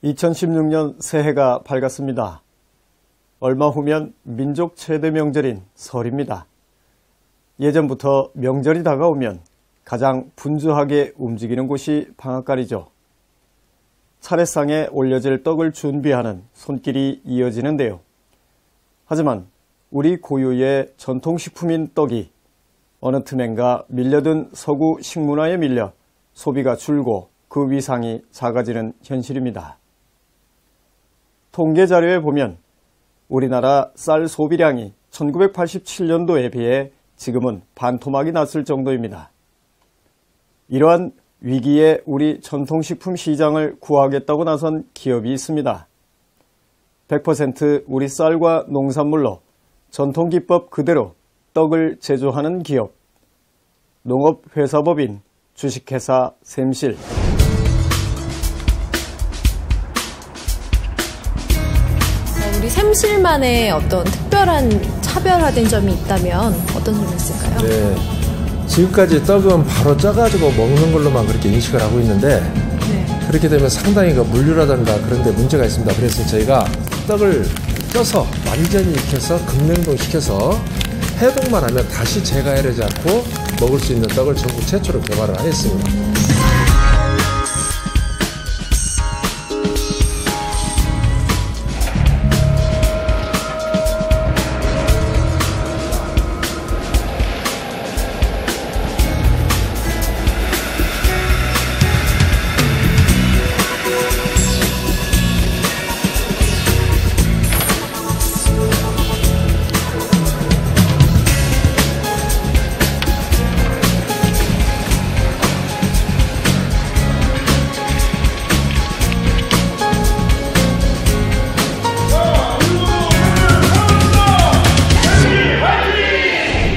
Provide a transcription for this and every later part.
2016년 새해가 밝았습니다. 얼마 후면 민족 최대 명절인 설입니다. 예전부터 명절이 다가오면 가장 분주하게 움직이는 곳이 방앗간이죠. 차례상에 올려질 떡을 준비하는 손길이 이어지는데요. 하지만 우리 고유의 전통식품인 떡이 어느 틈엔가 밀려든 서구 식문화에 밀려 소비가 줄고 그 위상이 작아지는 현실입니다. 통계 자료에 보면 우리나라 쌀 소비량이 1987년도에 비해 지금은 반토막이 났을 정도입니다. 이러한 위기에 우리 전통식품 시장을 구하겠다고 나선 기업이 있습니다. 100% 우리 쌀과 농산물로 전통기법 그대로 떡을 제조하는 기업, 농업회사법인 주식회사 샘실. 우리 샘실만의 어떤 특별한 차별화된 점이 있다면 어떤 점이 있을까요? 네, 지금까지 떡은 바로 쪄가지고 먹는 걸로만 그렇게 인식을 하고 있는데 그렇게 되면 상당히 그 물류라든가 그런 데 문제가 있습니다. 그래서 저희가 떡을 쪄서 완전히 익혀서 급냉동시켜서 해동만 하면 다시 재가열하지 않고 먹을 수 있는 떡을 전국 최초로 개발을 하였습니다.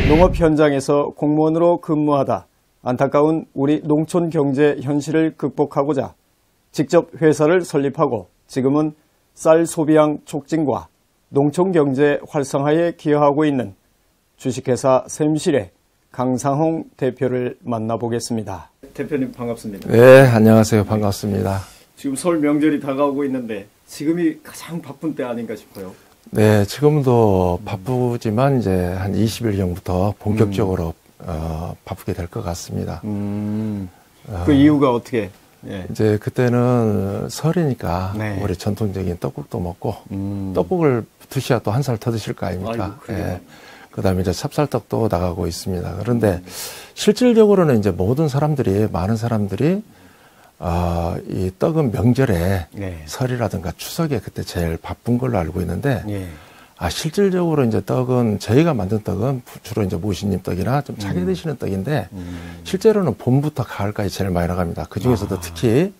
농업 현장에서 공무원으로 근무하다 안타까운 우리 농촌 경제 현실을 극복하고자 직접 회사를 설립하고 지금은 쌀 소비량 촉진과 농촌 경제 활성화에 기여하고 있는 주식회사 샘실의 강상홍 대표를 만나보겠습니다. 대표님 반갑습니다. 네, 안녕하세요. 반갑습니다. 지금 설 명절이 다가오고 있는데 지금이 가장 바쁜 때 아닌가 싶어요. 네, 지금도 바쁘지만 이제 한 20일 전부터 본격적으로 바쁘게 될 것 같습니다. 그 이유가 어떻게? 예. 이제 그때는 설이니까 네. 우리 전통적인 떡국도 먹고 떡국을 드셔야 또 한 살 더 드실 거 아닙니까? 아이고, 예. 그다음에 이제 찹쌀떡도 나가고 있습니다. 그런데 실질적으로는 이제 모든 사람들이 많은 사람들이 이 떡은 명절에 네. 설이라든가 추석에 그때 제일 바쁜 걸로 알고 있는데 예. 실질적으로 이제 떡은 저희가 만든 떡은 주로 이제 모신님 떡이나 좀 차게 드시는 떡인데 실제로는 봄부터 가을까지 제일 많이 나갑니다. 그 중에서도 특히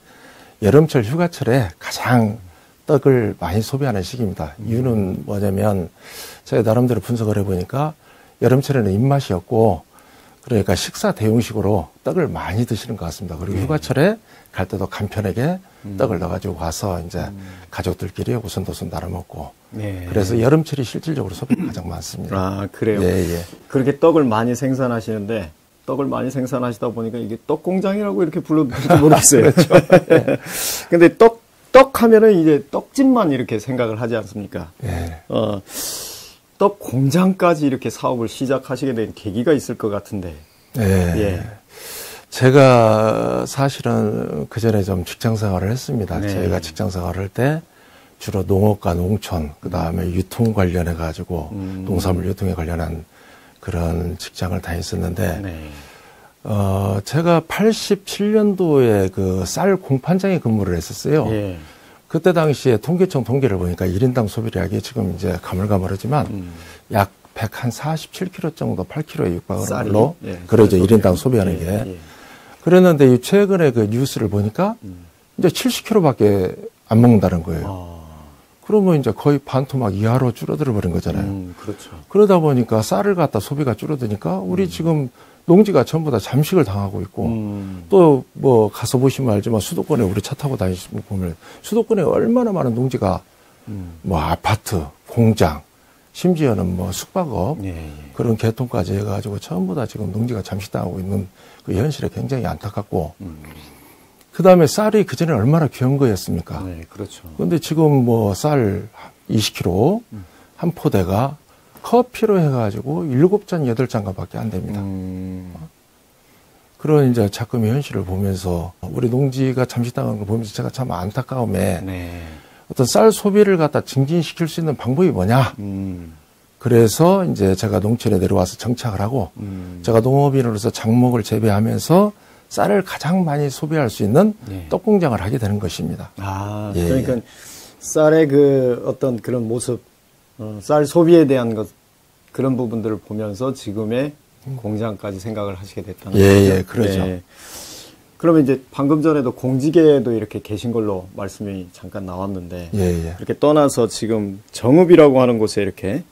여름철 휴가철에 가장 떡을 많이 소비하는 시기입니다. 이유는 뭐냐면 제가 나름대로 분석을 해보니까 여름철에는 입맛이 없고 그러니까 식사 대용식으로 떡을 많이 드시는 것 같습니다. 그리고 휴가철에 갈 때도 간편하게 떡을 넣어가지고 가서 이제 가족들끼리 오순도순 나눠 먹고. 네. 그래서 여름철이 실질적으로 소비가 가장 많습니다. 아, 그래요? 예, 예. 그렇게 떡을 많이 생산하시는데 떡을 많이 생산하시다 보니까 이게 떡 공장이라고 이렇게 불러도 모르겠어요. 그렇죠. 예. 근데 떡 하면은 이제 떡집만 이렇게 생각을 하지 않습니까? 예. 떡 공장까지 이렇게 사업을 시작하시게 된 계기가 있을 것 같은데. 예. 예. 제가 사실은 그 전에 좀 직장 생활을 했습니다. 네. 저희가 직장 생활을 할 때 주로 농업과 농촌, 그 다음에 유통 관련해가지고 농산물 유통에 관련한 그런 직장을 다녔었는데, 네. 제가 87년도에 그 쌀 공판장에 근무를 했었어요. 예. 그때 당시에 통계청 통계를 보니까 1인당 소비량이 지금 이제 가물가물하지만 약 147kg 정도 8kg에 육박하는 걸로 예. 그러죠. 1인당 소비하는 게. 예. 그랬는데 최근에 그 뉴스를 보니까 이제 70kg밖에 안 먹는다는 거예요. 그러면 이제 거의 반토막 이하로 줄어들어 버린 거잖아요. 그렇죠. 그러다 보니까 쌀을 갖다 소비가 줄어드니까 우리 지금 농지가 전부 다 잠식을 당하고 있고 또 뭐 가서 보시면 알지만 수도권에 우리 차 타고 다니시면 보면 수도권에 얼마나 많은 농지가 뭐 아파트, 공장, 심지어는 뭐 숙박업 그런 개통까지 해가지고 전부 다 지금 농지가 잠식당하고 있는 그 현실에 굉장히 안타깝고 그 다음에 쌀이 그전에 얼마나 귀한 거였습니까? 네, 그렇죠. 근데 지금 뭐 쌀 20kg 한 포대가 커피로 해가지고 7잔, 8잔가 밖에 안 됩니다. 그런 이제 자금의 현실을 보면서 우리 농지가 잠식당하는 걸 보면서 제가 참 안타까움에 네. 어떤 쌀 소비를 갖다 증진시킬 수 있는 방법이 뭐냐. 그래서 이제 제가 농촌에 내려와서 정착을 하고 제가 농업인으로서 장목을 재배하면서 쌀을 가장 많이 소비할 수 있는 네. 떡 공장을 하게 되는 것입니다. 아, 예. 그러니까 쌀의 그 어떤 그런 모습, 쌀 소비에 대한 것, 그런 부분들을 보면서 지금의 공장까지 생각을 하시게 됐다는 예, 거죠. 예, 그러죠. 예. 그러면 이제 방금 전에도 공직에도 이렇게 계신 걸로 말씀이 잠깐 나왔는데, 예, 예. 이렇게 떠나서 지금 정읍이라고 하는 곳에 이렇게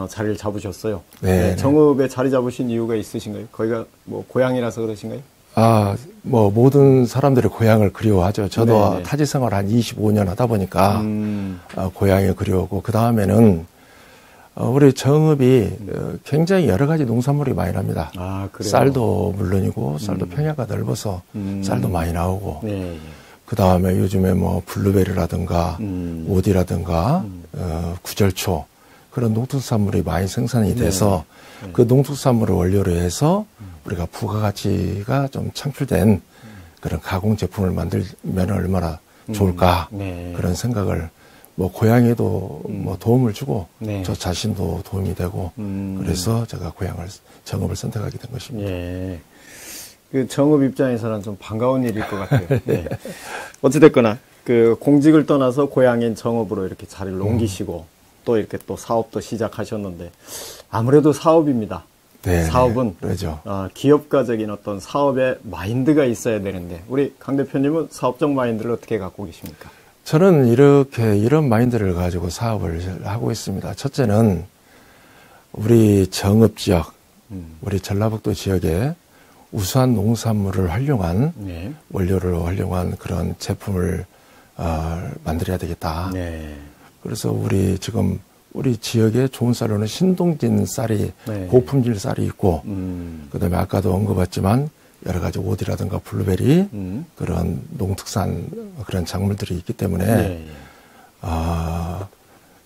자리를 잡으셨어요. 네, 정읍에 자리 잡으신 이유가 있으신가요? 거기가 뭐 고향이라서 그러신가요? 아, 뭐 모든 사람들이 고향을 그리워하죠. 저도 네네. 타지 생활 한 25년 하다 보니까 고향이 그리워오고 그 다음에는 우리 정읍이 굉장히 여러 가지 농산물이 많이 납니다. 아, 그래요? 쌀도 물론이고 쌀도 평야가 넓어서 쌀도 많이 나오고 네. 예. 그 다음에 요즘에 뭐 블루베리라든가 오디라든가 구절초 그런 농특산물이 많이 생산이 돼서 네. 그 농특산물을 원료로 해서 우리가 부가가치가 좀 창출된 그런 가공 제품을 만들면 얼마나 좋을까 네. 그런 생각을 뭐 고향에도 뭐 도움을 주고 네. 저 자신도 도움이 되고 그래서 제가 정읍을 선택하게 된 것입니다. 예. 그 정읍 입장에서는 좀 반가운 일일 것 같아요. 네. 어찌됐거나 그 공직을 떠나서 고향인 정읍으로 이렇게 자리를 옮기시고 또 이렇게 또 사업도 시작하셨는데 아무래도 사업입니다. 네, 사업은 그렇죠. 기업가적인 어떤 사업의 마인드가 있어야 되는데 우리 강 대표님은 사업적 마인드를 어떻게 갖고 계십니까? 저는 이런 마인드를 가지고 사업을 하고 있습니다. 첫째는 우리 정읍 지역, 우리 전라북도 지역에 우수한 농산물을 활용한 네. 원료를 활용한 그런 제품을 만들어야 되겠다. 네. 그래서 우리 지역에 좋은 쌀로는 신동진 쌀이 네. 고품질 쌀이 있고 그다음에 아까도 언급했지만 여러 가지 오디라든가 블루베리 그런 농특산 그런 작물들이 있기 때문에 네.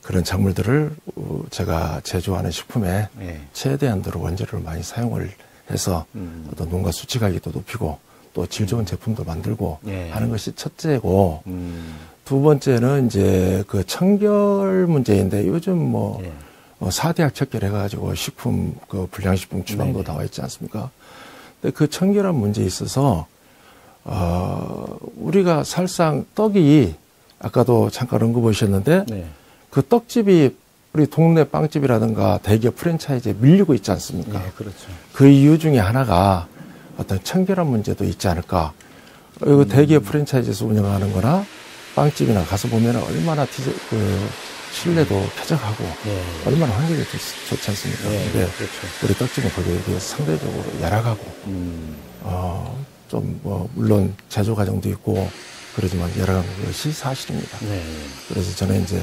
그런 작물들을 제가 제조하는 식품에 네. 최대한도로 원재료를 많이 사용을 해서 어떤 농가 수치가격도 높이고 또 질 좋은 제품도 만들고 네. 하는 것이 첫째고 두 번째는 이제 그 청결 문제인데 요즘 뭐 네. 4대학 척결해가지고 식품 그 불량식품 주방도 네네. 나와 있지 않습니까? 근데 그 청결한 문제에 있어서 우리가 살상 떡이 아까도 잠깐 언급하셨는데 네. 그 떡집이 우리 동네 빵집이라든가 대기업 프랜차이즈에 밀리고 있지 않습니까? 네, 그렇죠. 그 이유 중에 하나가 어떤 청결한 문제도 있지 않을까. 그리고 대기업 프랜차이즈에서 운영하는 거나 빵집이나 가서 보면 얼마나 실내도 쾌적하고 네. 얼마나 환경이 좋지 않습니까? 네, 근데 그렇죠. 우리 떡집은 거기에 비해서 상대적으로 열악하고, 좀 물론 제조 과정도 있고 그러지만 열악한 것이 사실입니다. 네. 그래서 저는 이제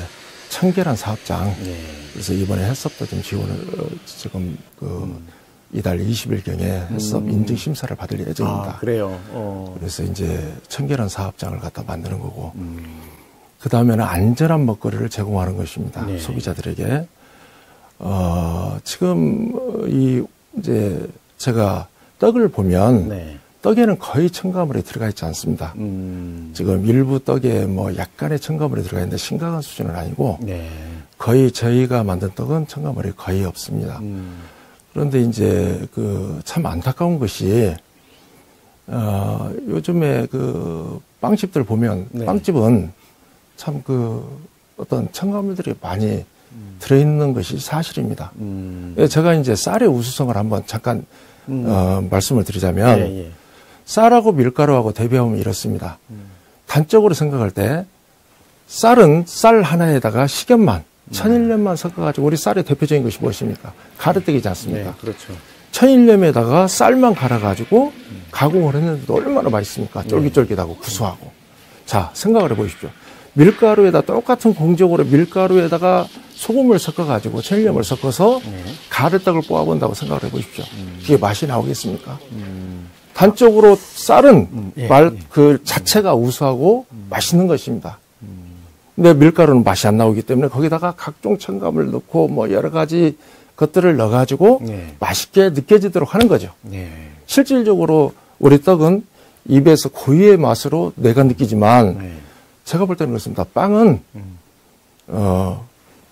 청결한 사업장, 네. 그래서 이번에 헬스업도 좀 지원을, 지금 이달 20일경에 헬스업 인증 심사를 받을 예정입니다. 아, 그래요. 그래서 이제 청결한 사업장을 갖다 만드는 거고, 그 다음에는 안전한 먹거리를 제공하는 것입니다. 네. 소비자들에게. 지금 이제 제가 떡을 보면 네. 떡에는 거의 첨가물이 들어가 있지 않습니다. 지금 일부 떡에 뭐 약간의 첨가물이 들어가 있는데 심각한 수준은 아니고 네. 거의 저희가 만든 떡은 첨가물이 거의 없습니다. 그런데 이제 참 안타까운 것이 요즘에 빵집들 보면 네. 빵집은 참 어떤 첨가물들이 많이 들어있는 것이 사실입니다. 제가 이제 쌀의 우수성을 한번 잠깐 말씀을 드리자면 예, 예. 쌀하고 밀가루하고 대비하면 이렇습니다. 단적으로 생각할 때 쌀은 쌀 하나에다가 식염만 1001년만 섞어가지고 우리 쌀의 대표적인 것이 무엇입니까? 가르떼기지 않습니까? 네, 그렇죠. 1001년에다가 쌀만 갈아가지고 가공을 했는데도 얼마나 맛있습니까? 쫄깃쫄깃하고 구수하고. 자, 생각을 해보십시오. 밀가루에다 똑같은 공정으로 밀가루에다가 소금을 섞어가지고 천일염을 섞어서 가래떡을 뽑아본다고 생각을 해보십시오. 그게 맛이 나오겠습니까? 한쪽으로 쌀은 그 자체가 우수하고 맛있는 것입니다. 근데 밀가루는 맛이 안 나오기 때문에 거기다가 각종 첨가물 넣고 뭐 여러 가지 것들을 넣어가지고 맛있게 느껴지도록 하는 거죠. 실질적으로 우리 떡은 입에서 고유의 맛으로 내가 느끼지만 제가 볼 때는 그렇습니다. 빵은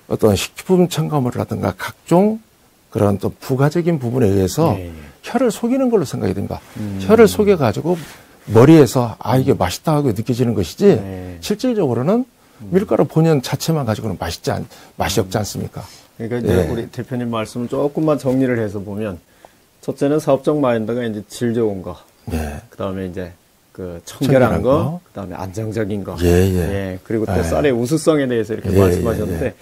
어떤 식품 첨가물이라든가 각종 그런 또 부가적인 부분에 의해서 혀를 속이는 걸로 생각이 됩니다. 혀를 속여가지고 머리에서 아 이게 맛있다 하고 느껴지는 것이지 실질적으로는 밀가루 본연 자체만 가지고는 맛이 없지 않습니까? 그러니까 이제 우리 대표님 말씀을 조금만 정리를 해서 보면 첫째는 사업적 마인드가 이제 질 좋은 거, 그다음에 이제 그 청결한 거, 그다음에 안정적인 거, 그리고 또 쌀의 우수성에 대해서 이렇게 말씀하셨는데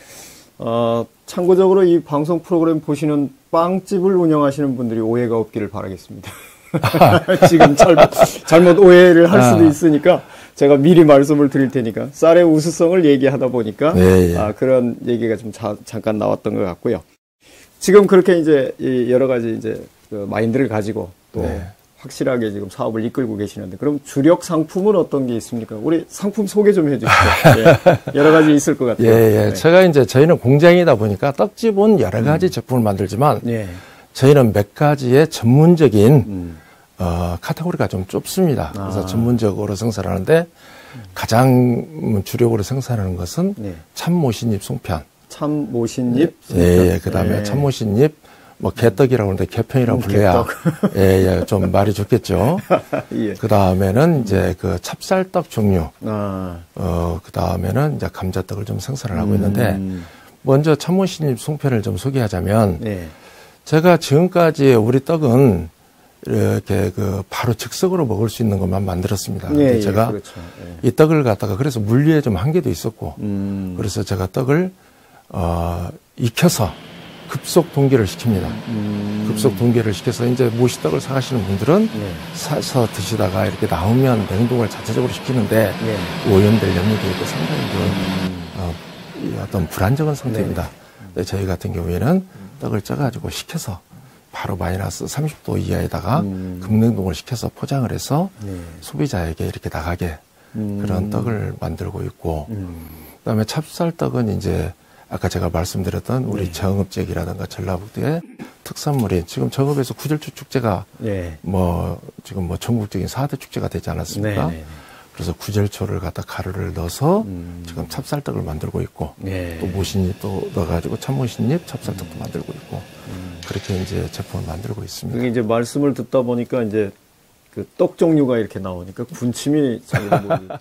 참고적으로 이 방송 프로그램 보시는 빵집을 운영하시는 분들이 오해가 없기를 바라겠습니다. 지금 잘못 오해를 할 수도 있으니까 제가 미리 말씀을 드릴 테니까 쌀의 우수성을 얘기하다 보니까 그런 얘기가 좀 잠깐 나왔던 것 같고요. 지금 그렇게 이제 여러 가지 이제 그 마인드를 가지고 또 확실하게 지금 사업을 이끌고 계시는데 그럼 주력 상품은 어떤 게 있습니까? 우리 상품 소개 좀 해주시죠. 여러 가지 있을 것 같아요. 제가 이제 저희는 공장이다 보니까 떡집은 여러 가지 제품을 만들지만 저희는 몇 가지의 전문적인 카테고리가 좀 좁습니다. 그래서 전문적으로 생산하는데 가장 주력으로 생산하는 것은 참모신잎 송편. 참모신잎? 그 다음에 참모신잎, 뭐, 개떡이라고 하는데 개편이라고 불러야, 좀 말이 좋겠죠. 그 다음에는 이제 그 찹쌀떡 종류, 그 다음에는 이제 감자떡을 좀 생산을 하고 있는데, 먼저 참모신잎 송편을 좀 소개하자면, 제가 지금까지 우리 떡은 이렇게 그 바로 즉석으로 먹을 수 있는 것만 만들었습니다. 근데 제가 이 떡을 갖다가 그래서 물리에 좀 한계도 있었고, 그래서 제가 떡을, 익혀서 급속 동계를 시킵니다. 급속 동계를 시켜서 이제 모시떡을 사가시는 분들은 사서 드시다가 이렇게 나오면 냉동을 자체적으로 시키는데 오염될 염려도 있고 상당히 어떤 불안정한 상태입니다. 근데 저희 같은 경우에는 떡을 쪄가지고 식혀서 바로 마이너스 30도 이하에다가 급냉동을 시켜서 포장을 해서 소비자에게 이렇게 나가게 그런 떡을 만들고 있고 그다음에 찹쌀떡은 이제 아까 제가 말씀드렸던 우리 정읍제기라든가 전라북도의 특산물인 지금 정읍에서 구절주 축제가 뭐 지금 뭐 전국적인 4대 축제가 되지 않았습니까? 그래서 구절초를 갖다 가루를 넣어서 지금 찹쌀떡을 만들고 있고 또 모신잎도 넣어가지고 참모신잎 찹쌀떡도 만들고 있고 그렇게 이제 제품을 만들고 있습니다. 그게 이제 말씀을 듣다 보니까 이제 그 떡 종류가 이렇게 나오니까 군침이 잘 모르겠다.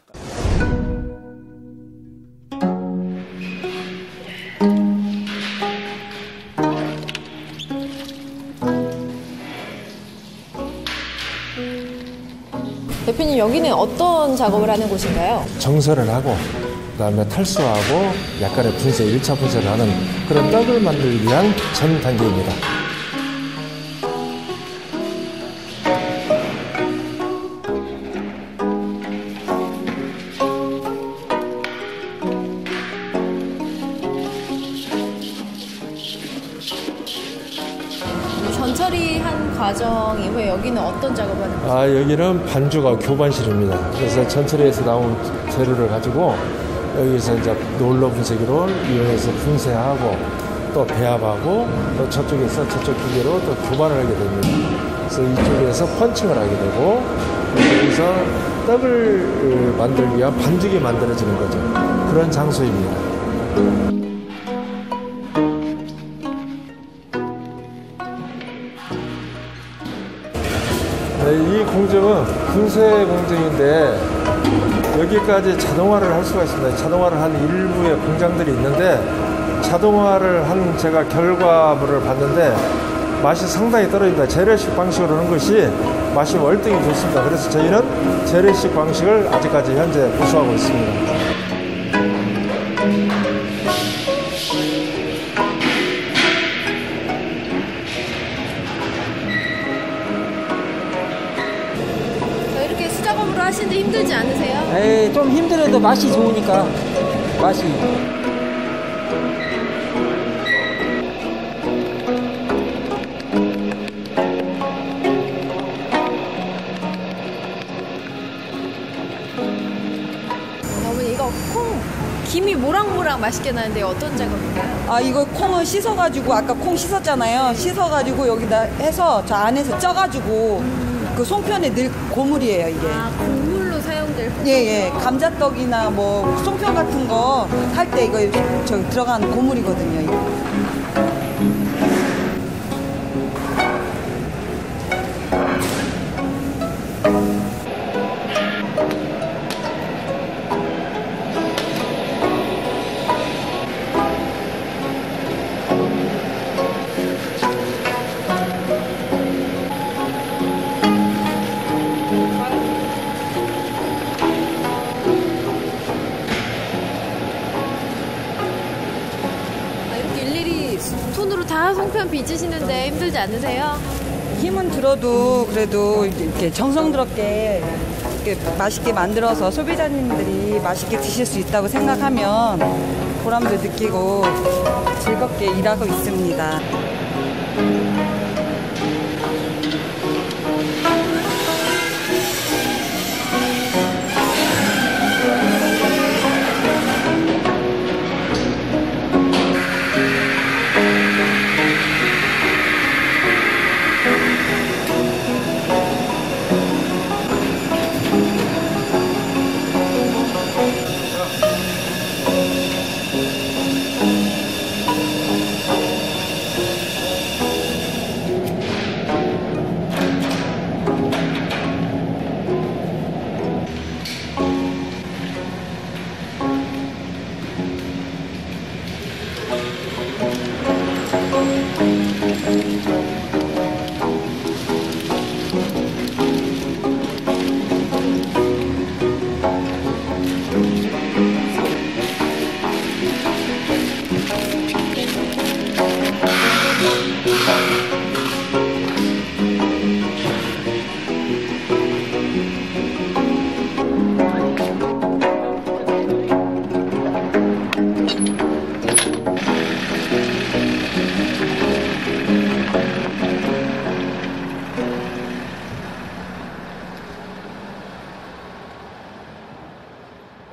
대표님 여기는 어떤 작업을 하는 곳인가요? 정설을 하고 그다음에 탈수하고 약간의 분쇄, 1차 분쇄를 하는 그런 떡을 만들기 위한 전 단계입니다. 전처리한 과정 이후에 여기는 어떤 작업을 하는 거죠? 여기는 반주가 교반실입니다. 그래서 전처리에서 나온 재료를 가지고 여기서 이제 롤러 분쇄기로 이용해서 분쇄하고 또 배합하고 또 저쪽에서 저쪽 기계로 또 교반을 하게 됩니다. 그래서 이쪽에서 펀칭을 하게 되고 여기서 떡을 만들기 위한 반죽이 만들어지는 거죠. 그런 장소입니다. 이 공정은 분쇄 공정인데 여기까지 자동화를 할 수가 있습니다. 자동화를 한 일부의 공장들이 있는데 자동화를 한 제가 결과물을 봤는데 맛이 상당히 떨어집니다. 재래식 방식으로 하는 것이 맛이 월등히 좋습니다. 그래서 저희는 재래식 방식을 아직까지 현재 고수하고 있습니다. 수작업으로 하시는데 힘들지 않으세요? 에이, 좀 힘들어도 맛이 좋으니까 맛이. 아까 콩 김이 모락모락 맛있게 나는데 어떤 작업인가요? 아, 이거 콩을 씻어가지고, 아까 콩 씻었잖아요. 씻어가지고 여기다 해서 저 안에서 쪄가지고 그 송편에 넣을 고물이에요, 이게. 아, 국물로 사용될 예, 예. 감자떡이나 뭐 송편 같은 거 할 때 이거 저 들어간 고물이거든요, 이거. 손으로 다 송편 빚으시는데 힘들지 않으세요? 힘은 들어도 그래도 이렇게 정성스럽게 이렇게 맛있게 만들어서 소비자님들이 맛있게 드실 수 있다고 생각하면 보람도 느끼고 즐겁게 일하고 있습니다.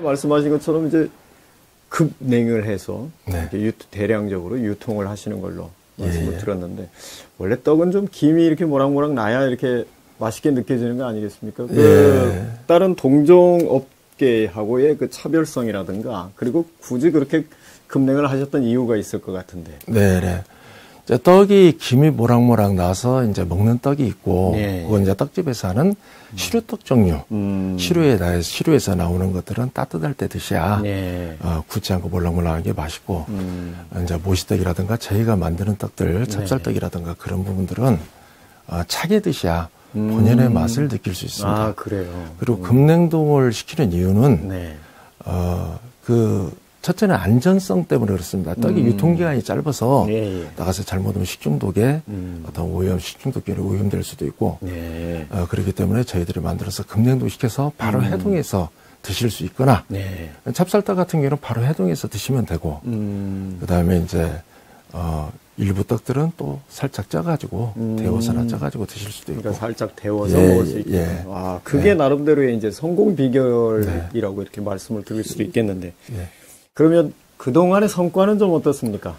말씀하신 것처럼 이제 급냉을 해서 네. 대량적으로 유통을 하시는 걸로 말씀을 예. 들었는데, 원래 떡은 좀 김이 이렇게 모락모락 나야 이렇게 맛있게 느껴지는 거 아니겠습니까? 다른 동종 업계하고의 그 차별성이라든가, 그리고 굳이 그렇게 급냉을 하셨던 이유가 있을 것 같은데. 네네. 이제 떡이 김이 모락모락 나서 이제 먹는 떡이 있고, 네. 그건 이제 떡집에서 하는 시루떡 종류. 시루에서 나오는 것들은 따뜻할 때 드셔야, 네. 굳지 않고 몰락몰락한 게 맛있고, 이제 모시떡이라든가 저희가 만드는 떡들, 찹쌀떡이라든가 그런 부분들은, 차게 드셔야 본연의 맛을 느낄 수 있습니다. 아, 그래요. 그리고 급냉동을 시키는 이유는, 네. 첫째는 안전성 때문에 그렇습니다. 떡이 유통기간이 짧아서 예, 예. 나가서 잘못하면 식중독에 어떤 식중독균이 오염될 수도 있고, 네. 그렇기 때문에 저희들이 만들어서 급냉도시켜서 바로 해동해서 드실 수 있거나, 네. 찹쌀떡 같은 경우는 바로 해동해서 드시면 되고, 그 다음에 이제, 일부 떡들은 또 살짝 쪄가지고, 데워서나 쪄가지고 드실 수도 있고. 그러니까 살짝 데워서 예, 먹을 수 있고. 예. 아, 그게 예. 나름대로의 이제 성공 비결이라고 네. 이렇게 말씀을 드릴 수도 있겠는데. 예. 그러면 그동안의 성과는 좀 어떻습니까?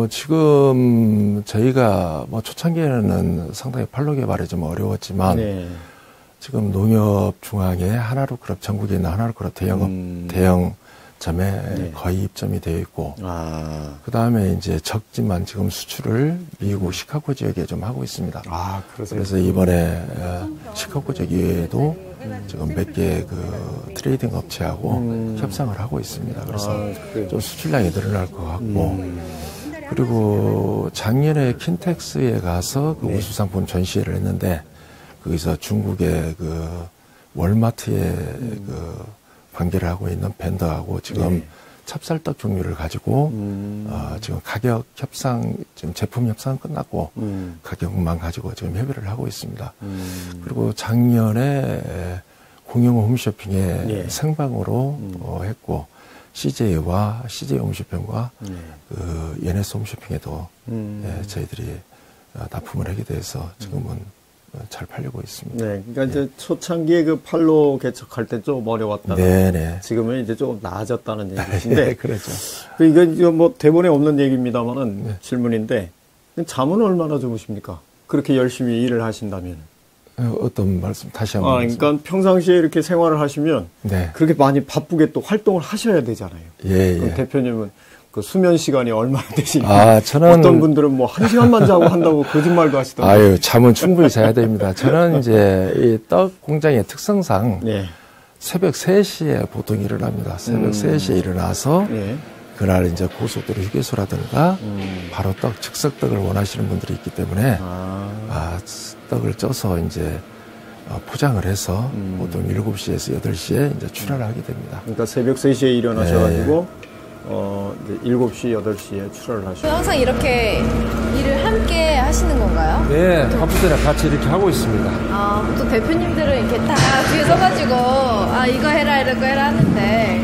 지금 저희가 뭐 초창기에는 상당히 팔로 개발이 좀 어려웠지만, 네. 지금 농협중앙에 하나로크럽, 전국에 있는 하나로크럽 대형점에 네. 거의 입점이 되어 있고, 아, 그 다음에 이제 적지만 지금 수출을 미국 시카고 지역에 좀 하고 있습니다. 아, 그렇습니다. 그래서 이번에 시카고 지역 이외에도 지금 몇 개 그 트레이딩 업체하고 협상을 하고 있습니다. 그래서 그래요? 좀 수출량이 늘어날 것 같고, 그리고 작년에 킨텍스에 가서 그 네. 우수상품 전시회를 했는데, 거기서 중국의 그 월마트에 그 관계를 하고 있는 밴더하고 지금 네. 찹쌀떡 종류를 가지고 지금 가격 협상, 지금 제품 협상은 끝났고 가격만 가지고 지금 협의를 하고 있습니다. 그리고 작년에 공영 홈쇼핑에 예. 생방으로 했고, CJ와 CJ 홈쇼핑과 네. 그 NS 홈쇼핑에도 저희들이 납품을 하게 돼서 지금은 잘 팔리고 있습니다. 네, 그러니까 이제 초창기에 그 팔로 개척할 때 좀 어려웠다가 네네. 지금은 이제 조금 나아졌다는 얘기신데, 네, 그렇죠. 이건 뭐 대본에 없는 얘기입니다만은 질문인데, 잠은 얼마나 주무십니까? 그렇게 열심히 일을 하신다면? 어떤 말씀 다시 한번? 그러니까 평상시에 이렇게 생활을 하시면 네. 그렇게 많이 바쁘게 또 활동을 하셔야 되잖아요. 예, 그럼 예. 대표님은 그 수면 시간이 얼마나 되시는지 저는 어떤 분들은 뭐 1시간만 자고 한다고 거짓말도 하시더라고요. 아유, 잠은 충분히 자야 됩니다. 저는 이제 이 떡 공장의 특성상 네. 새벽 3시에 보통 일어납니다. 새벽 3시에 일어나서 네. 그날 이제 고속도로 휴게소라든가 바로 떡, 즉석떡을 원하시는 분들이 있기 때문에 떡을 쪄서 이제 포장을 해서 보통 7시에서 8시에 이제 출하를 하게 됩니다. 그러니까 새벽 3시에 일어나셔가지고 이제 7시, 8시에 출하를 하시고. 항상 이렇게 일을 함께 하시는 건가요? 네, 바쁠 때는 같이 이렇게 하고 있습니다. 보통 대표님들은 이렇게 딱 뒤에 서가지고 이거 해라 이거 해라 하는데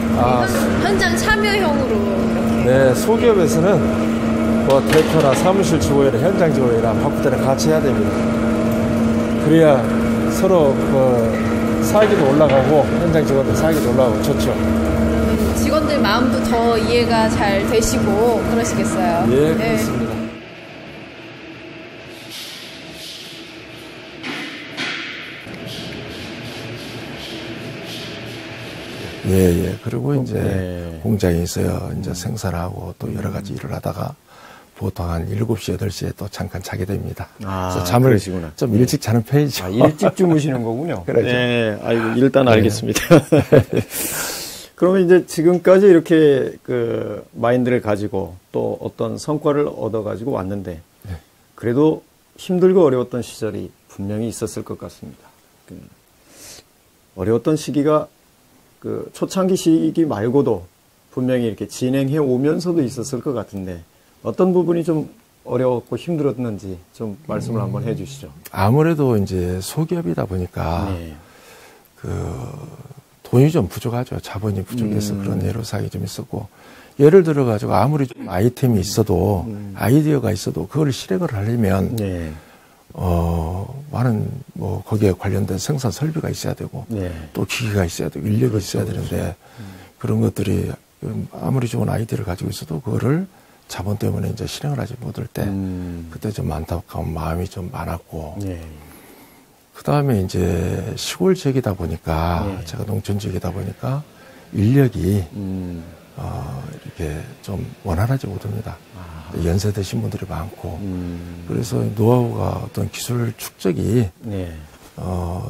현장 참여형으로 이렇게. 네, 소기업에서는 뭐 대표나 사무실 직원이나 현장 직원이나 바쁠 때는 같이 해야 됩니다. 그래야 서로 사기도 올라가고 현장 직원들 사기도 올라가고 좋죠. 직원들 마음도 더 이해가 잘 되시고 그러시겠어요. 예, 그렇습니다. 예. 그리고 이제 네. 공장에 있어요. 이제 생산하고 또 여러 가지 일을 하다가 보통 한 7시, 8시에 또 잠깐 자게 됩니다. 그래서 잠을 그러시구나. 좀 일찍 자는 편이죠. 일찍 주무시는 거군요. 그렇죠. 네, 아이고, 일단 알겠습니다. 그러면 이제 지금까지 이렇게 그 마인드를 가지고 또 어떤 성과를 얻어가지고 왔는데, 그래도 힘들고 어려웠던 시절이 분명히 있었을 것 같습니다. 어려웠던 시기가 그 초창기 시기 말고도 분명히 이렇게 진행해 오면서도 있었을 것 같은데, 어떤 부분이 좀 어려웠고 힘들었는지 좀 말씀을 한번 해 주시죠. 아무래도 이제 소기업이다 보니까 네. 돈이 좀 부족하죠. 자본이 부족해서 그런 애로사항이 좀 있었고, 예를 들어가지고 아무리 좀 아이템이 있어도 아이디어가 있어도 그걸 실행을 하려면 네. 많은 뭐 거기에 관련된 생산 설비가 있어야 되고 네. 또 기기가 있어야 되고 인력이 있어야 되는데 그런 것들이 아무리 좋은 아이디어를 가지고 있어도 그거를 자본 때문에 이제 실행을 하지 못할 때 그때 좀 안타까운 마음이 좀 많았고 네. 그 다음에 이제 시골 지역이다 보니까 네. 제가 농촌 지역이다 보니까 인력이 이렇게 좀 원활하지 못합니다. 연세 드신 분들이 많고 그래서 노하우가 어떤 기술 축적이 네.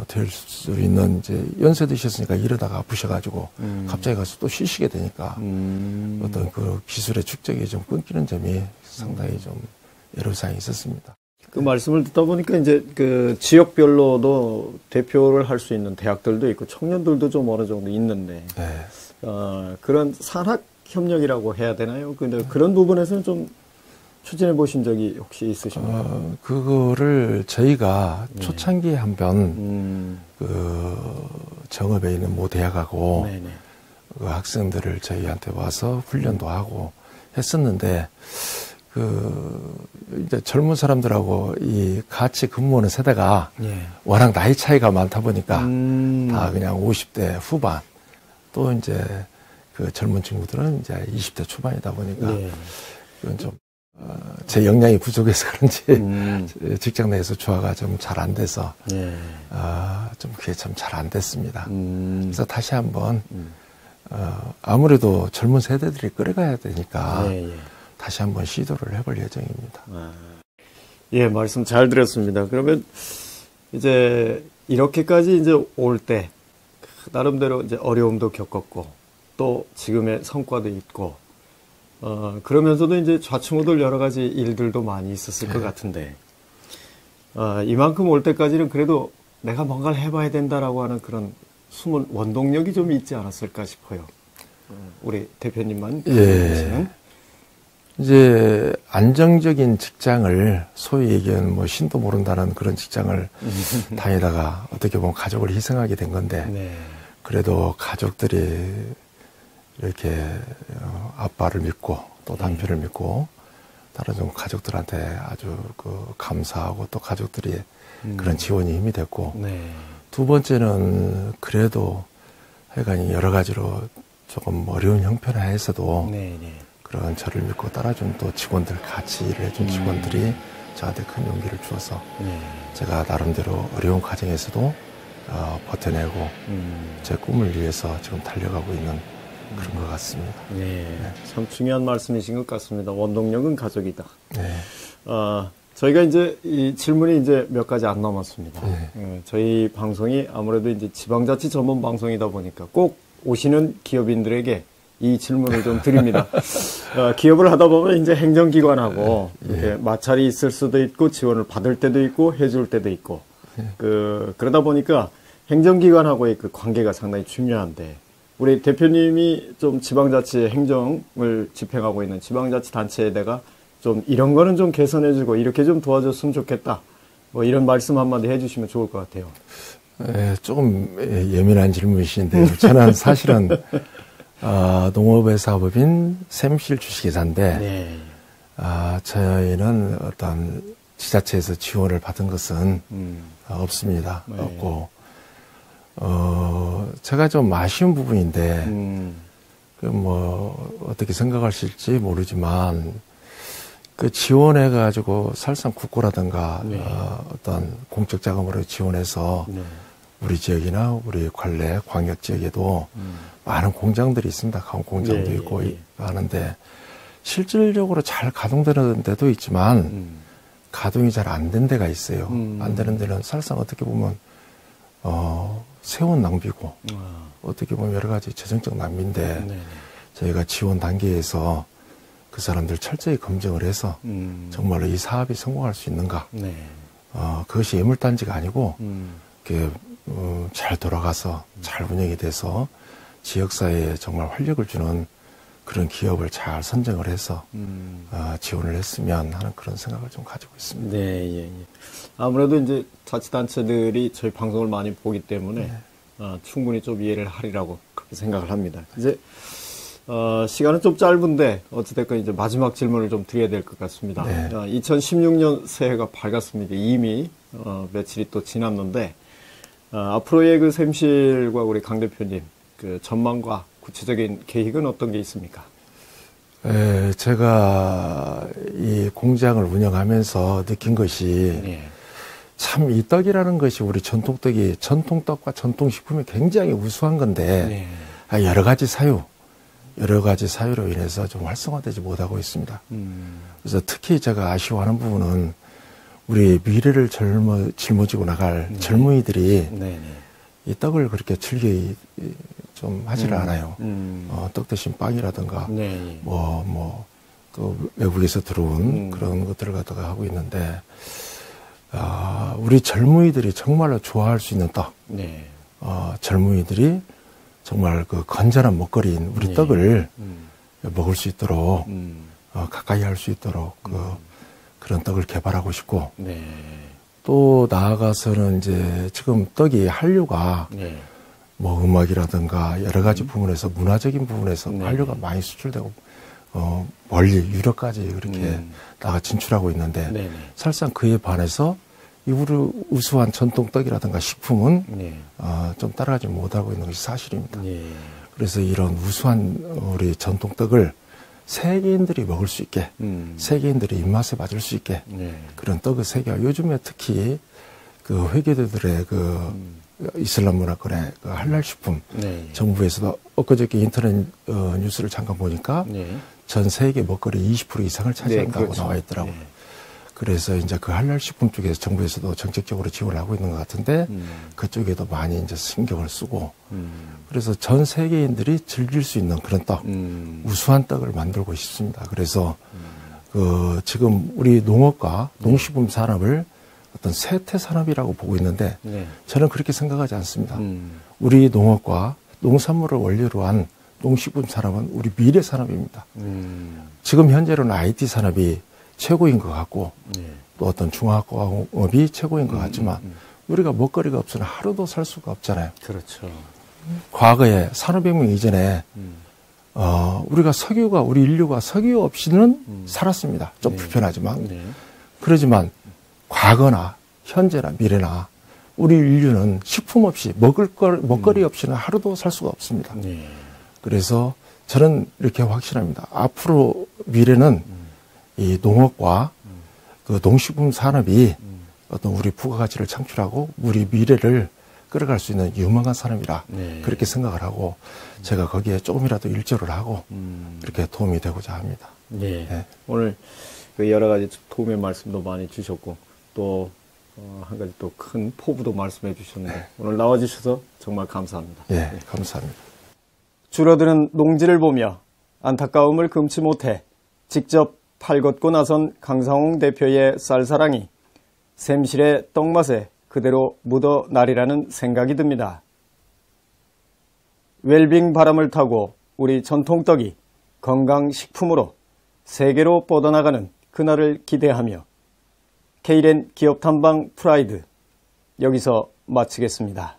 될 수 있는 이제 연세 드셨으니까 이러다가 아프셔가지고 갑자기 가서 또 쉬시게 되니까 어떤 그 기술의 축적이 좀 끊기는 점이 상당히 좀 애로사항이 있었습니다. 그 말씀을 듣다 보니까 이제 그 지역별로도 대표를 할 수 있는 대학들도 있고 청년들도 좀 어느 정도 있는데 네. 그런 산학 협력이라고 해야 되나요? 근데 그런 부분에서는 좀 추진해 보신 적이 혹시 있으신가요? 그거를 저희가 초창기에 한번 그 정읍에 있는 모 대학하고 네네. 그 학생들을 저희한테 와서 훈련도 하고 했었는데 이제 젊은 사람들하고 이 같이 근무하는 세대가 예. 워낙 나이 차이가 많다 보니까 다 그냥 50대 후반 또 이제 그 젊은 친구들은 이제 20대 초반이다 보니까 네. 그건 좀 제 역량이 부족해서 그런지 직장 내에서 조화가 좀 잘 안 돼서 네. 좀 그게 참 잘 안 됐습니다. 그래서 다시 한번 아무래도 젊은 세대들이 끌어가야 되니까 예. 다시 한번 시도를 해볼 예정입니다. 예, 말씀 잘 들었습니다. 그러면 이제 이렇게까지 이제 올 때 나름대로 이제 어려움도 겪었고 또 지금의 성과도 있고 그러면서도 이제 좌충우돌 여러 가지 일들도 많이 있었을 것 같은데 이만큼 올 때까지는 그래도 내가 뭔가를 해봐야 된다라고 하는 그런 숨은 원동력이 좀 있지 않았을까 싶어요. 우리 대표님만 예. 이제 안정적인 직장을 소위 얘기하는 뭐 신도 모른다는 그런 직장을 다니다가 어떻게 보면 가족을 희생하게 된 건데 네. 그래도 가족들이 이렇게 아빠를 믿고 또 남편을 믿고 다른 좀 가족들한테 아주 그 감사하고 또 가족들이 그런 지원이 힘이 됐고 네. 두 번째는 그래도 하여간 여러 가지로 조금 어려운 형편하에서도 네, 네. 그런 저를 믿고 따라준 또 직원들 같이 일을 해준 직원들이 저한테 큰 용기를 주어서 네. 제가 나름대로 어려운 과정에서도 버텨내고 제 꿈을 위해서 지금 달려가고 있는 그런 것 같습니다. 네. 참 중요한 말씀이신 것 같습니다. 원동력은 가족이다. 네. 저희가 이제 이 질문이 이제 몇 가지 안 남았습니다. 네. 저희 방송이 아무래도 이제 지방자치 전문 방송이다 보니까 꼭 오시는 기업인들에게 이 질문을 좀 드립니다. 기업을 하다 보면 이제 행정기관하고 이렇게 마찰이 있을 수도 있고 지원을 받을 때도 있고 해줄 때도 있고 그러다 보니까 행정기관하고의 그 관계가 상당히 중요한데 우리 대표님이 좀 지방자치 행정을 집행하고 있는 지방자치단체에다가 좀 이런 거는 좀 개선해주고 이렇게 좀 도와줬으면 좋겠다. 뭐 이런 말씀 한마디 해주시면 좋을 것 같아요. 조금 예민한 질문이신데요. 저는 사실은 농업의 사업인 샘실 주식회사인데 네. 저희는 어떤 지자체에서 지원을 받은 것은 없습니다. 네. 없고 제가 좀 아쉬운 부분인데 어떻게 생각하실지 모르지만 그 지원해가지고 사실상 국고라든가 네. 어떤 공적 자금으로 지원해서 네. 우리 지역이나 우리 관내 광역 지역에도 많은 공장들이 있습니다. 가공 공장도 네, 있고 네. 하는데 실질적으로 잘 가동되는 데도 있지만 가동이 잘 안 된 데가 있어요. 안 되는 데는 사실상 어떻게 보면 세원 낭비고 어떻게 보면 여러 가지 재정적 낭비인데 네. 저희가 지원 단계에서 그 사람들 철저히 검증을 해서 정말로 이 사업이 성공할 수 있는가. 네. 그것이 예물단지가 아니고 잘 돌아가서 잘 운영이 돼서 지역사회에 정말 활력을 주는 그런 기업을 잘 선정을 해서 지원을 했으면 하는 그런 생각을 좀 가지고 있습니다. 네, 예, 예. 아무래도 이제 자치단체들이 저희 방송을 많이 보기 때문에 충분히 좀 이해를 하리라고 그렇게 생각을 합니다. 이제 시간은 좀 짧은데 어찌됐건 이제 마지막 질문을 좀 드려야 될 것 같습니다. 네. 2016년 새해가 밝았습니다. 이미 며칠이 또 지났는데 앞으로의 그 샘실과 우리 강 대표님 그 전망과 구체적인 계획은 어떤 게 있습니까? 제가 이 공장을 운영하면서 느낀 것이 네. 참 이 떡이라는 것이 우리 전통떡이 전통떡과 전통식품이 굉장히 우수한 건데 네. 여러 가지 사유로 인해서 좀 활성화되지 못하고 있습니다. 그래서 특히 제가 아쉬워하는 부분은 우리 미래를 짊어지고 나갈 젊은이들이 네. 이 떡을 그렇게 즐겨 좀 하지를 않아요. 떡 대신 빵이라든가 네. 또 외국에서 들어온 그런 것들을 갖다가 하고 있는데 우리 젊은이들이 정말로 좋아할 수 있는 떡, 네. 젊은이들이 정말 그 건전한 먹거리인 우리 떡을 먹을 수 있도록 가까이 할 수 있도록 그런 떡을 개발하고 싶고 네. 또 나아가서는 이제 지금 떡이 한류가 네. 뭐 음악이라든가 여러 가지 부분에서 문화적인 부분에서 네. 한류가 많이 수출되고 멀리 유럽까지 그렇게 나가 진출하고 있는데 네. 사실상 그에 반해서 이 우리 우수한 전통떡이라든가 식품은 네. 좀 따라가지 못하고 있는 것이 사실입니다. 네. 그래서 이런 우수한 우리 전통떡을 세계인들이 먹을 수 있게 세계인들이 입맛에 맞을 수 있게 네. 그런 떡의 세계화 요즘에 특히 그 회계도들의 그 이슬람 문화권의 그 할랄 식품 네. 정부에서도 엊그저께 인터넷 뉴스를 잠깐 보니까 네. 전 세계 먹거리 20% 이상을 차지한다고 그렇죠. 나와 있더라고요. 네. 그래서 이제 그 할랄 식품 쪽에서 정부에서도 정책적으로 지원을 하고 있는 것 같은데 그쪽에도 많이 이제 신경을 쓰고 그래서 전 세계인들이 즐길 수 있는 그런 떡, 우수한 떡을 만들고 싶습니다. 그래서 그 지금 우리 농업과 농식품 산업을 어떤 세태 산업이라고 보고 있는데 네. 저는 그렇게 생각하지 않습니다. 우리 농업과 농산물을 원료로 한 농식품 산업은 우리 미래 산업입니다. 지금 현재로는 IT 산업이 최고인 것 같고 네. 또 어떤 중화학공업이 최고인 것 같지만 우리가 먹거리가 없으면 하루도 살 수가 없잖아요. 그렇죠. 과거에 산업혁명 이전에 우리가 우리 인류가 석유 없이는 살았습니다. 좀 네. 불편하지만 네. 그러지만 과거나 현재나 미래나 우리 인류는 식품 없이 먹거리 없이는 하루도 살 수가 없습니다. 네. 그래서 저는 이렇게 확신합니다. 앞으로 미래는 이 농업과 그 농식품 산업이 어떤 우리 부가가치를 창출하고 우리 미래를 끌어갈 수 있는 유망한 산업이라 네. 그렇게 생각을 하고 제가 거기에 조금이라도 일조를 하고 이렇게 도움이 되고자 합니다. 네. 네. 오늘 그 여러 가지 도움의 말씀도 많이 주셨고 또 한 가지 또 큰 포부도 말씀해 주셨는데 오늘 나와주셔서 정말 감사합니다. 예, 감사합니다. 줄어드는 농지를 보며 안타까움을 금치 못해 직접 팔걷고 나선 강상홍 대표의 쌀사랑이 샘실의 떡맛에 그대로 묻어나리라는 생각이 듭니다. 웰빙 바람을 타고 우리 전통떡이 건강식품으로 세계로 뻗어나가는 그날을 기대하며 K랜 기업탐방 프라이드 여기서 마치겠습니다.